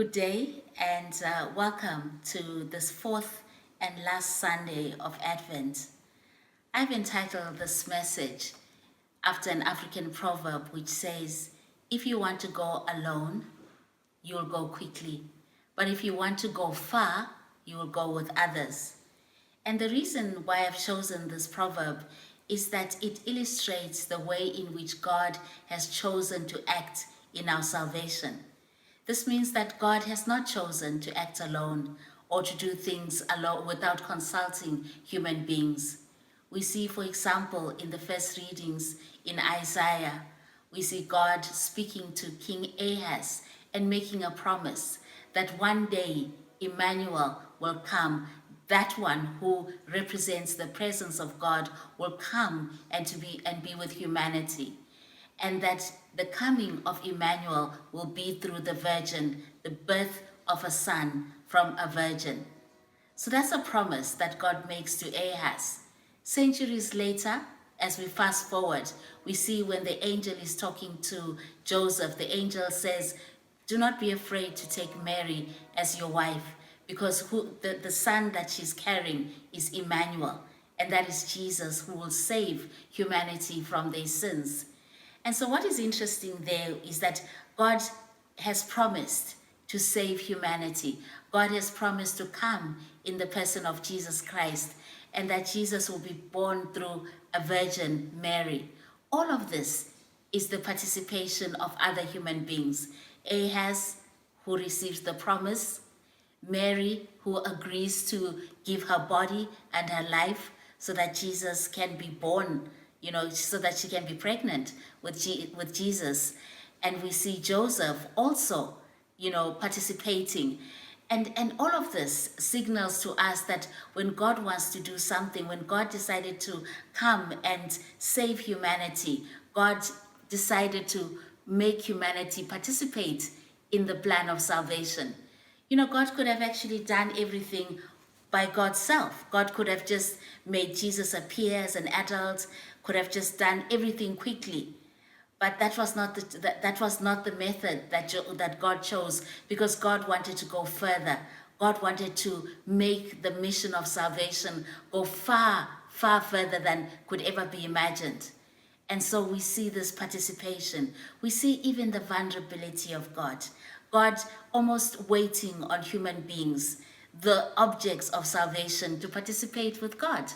Good day and welcome to this fourth and last Sunday of Advent. I've entitled this message after an African proverb which says, if you want to go alone, you'll go quickly. But if you want to go far, you will go with others. And the reason why I've chosen this proverb is that it illustrates the way in which God has chosen to act in our salvation. This means that God has not chosen to act alone or to do things alone without consulting human beings. We see, for example, in the first readings in Isaiah, we see God speaking to King Ahaz and making a promise that one day Emmanuel will come. That one who represents the presence of God will come and be with humanity. And that the coming of Emmanuel will be through the virgin, the birth of a son from a virgin. So that's a promise that God makes to Ahaz. Centuries later, as we fast forward, we see when the angel is talking to Joseph, the angel says, do not be afraid to take Mary as your wife, because the son that she's carrying is Emmanuel, and that is Jesus, who will save humanity from their sins. And so what is interesting there is that God has promised to save humanity. God has promised to come in the person of Jesus Christ, and that Jesus will be born through a virgin, Mary. All of this is the participation of other human beings. Ahaz, who receives the promise, Mary, who agrees to give her body and her life so that Jesus can be born, so that she can be pregnant with Jesus. And we see Joseph also, participating. And all of this signals to us that when God wants to do something, when God decided to come and save humanity, God decided to make humanity participate in the plan of salvation. God could have actually done everything by God's self. God could have just made Jesus appear as an adult, could have just done everything quickly. But that was not the method that God chose, because God wanted to go further. God wanted to make the mission of salvation go far, far further than could ever be imagined. And so we see this participation. We see even the vulnerability of God. God almost waiting on human beings, the objects of salvation, to participate with God,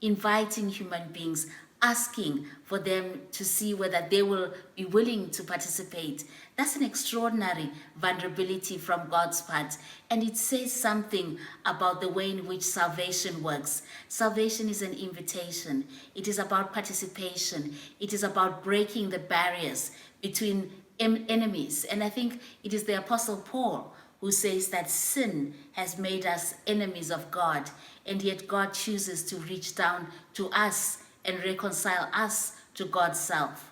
inviting human beings, asking for them to see whether they will be willing to participate. That's an extraordinary vulnerability from God's part. And it says something about the way in which salvation works. Salvation is an invitation. It is about participation. It is about breaking the barriers between enemies. And I think it is the Apostle Paul who says that sin has made us enemies of God, and yet God chooses to reach down to us and reconcile us to God's self.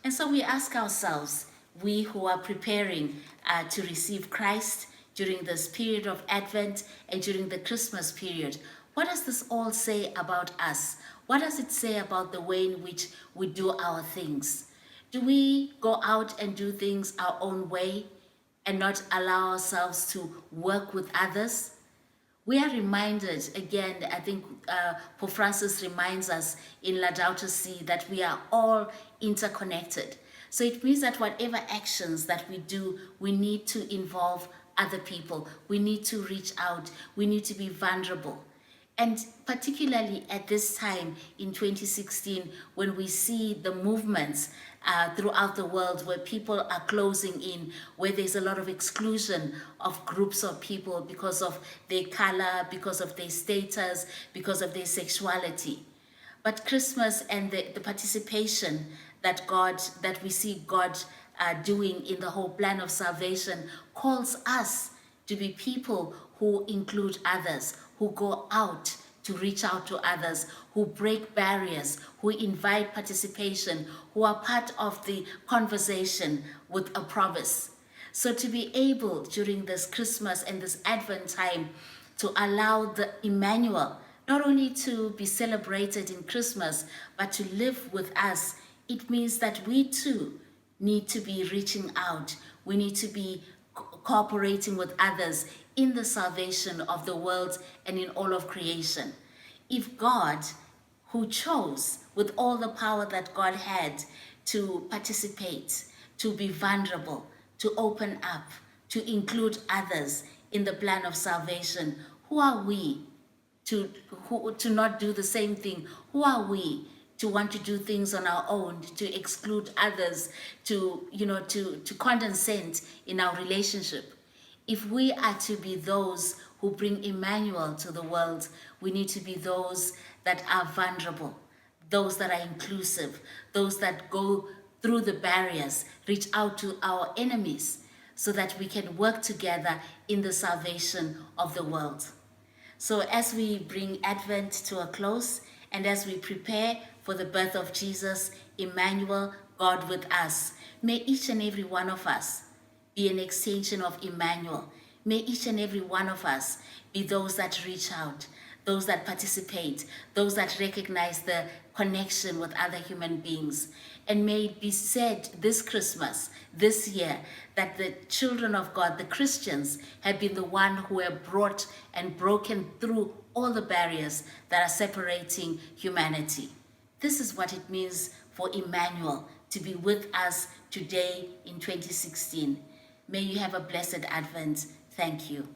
And so we ask ourselves, we who are preparing to receive Christ during this period of Advent and during the Christmas period, what does this all say about us? What does it say about the way in which we do our things? Do we go out and do things our own way and not allow ourselves to work with others? We are reminded, again, I think Pope Francis reminds us in Laudato Si that we are all interconnected. So it means that whatever actions that we do, we need to involve other people. We need to reach out. We need to be vulnerable. And particularly at this time in 2016, when we see the movements throughout the world where people are closing in, where there's a lot of exclusion of groups of people because of their color, because of their status, because of their sexuality. But Christmas and the participation that we see God doing in the whole plan of salvation calls us to be people who include others, who go out to reach out to others, who break barriers, who invite participation, who are part of the conversation with a promise. So to be able during this Christmas and this Advent time to allow the Emmanuel not only to be celebrated in Christmas, but to live with us, it means that we too need to be reaching out. We need to be cooperating with others in the salvation of the world and in all of creation. If God, who chose with all the power that God had to participate, to be vulnerable, to open up, to include others in the plan of salvation, who are we to not do the same thing? Who are we to want to do things on our own, to exclude others, to condescend in our relationship? If we are to be those who bring Emmanuel to the world, we need to be those that are vulnerable, those that are inclusive, those that go through the barriers, reach out to our enemies, so that we can work together in the salvation of the world. So as we bring Advent to a close, and as we prepare for the birth of Jesus, Emmanuel, God with us, may each and every one of us be an extension of Emmanuel. May each and every one of us be those that reach out, those that participate, those that recognize the connection with other human beings. And may it be said this Christmas, this year, that the children of God, the Christians, have been the one who have brought and broken through all the barriers that are separating humanity. This is what it means for Emmanuel to be with us today in 2016. May you have a blessed Advent. Thank you.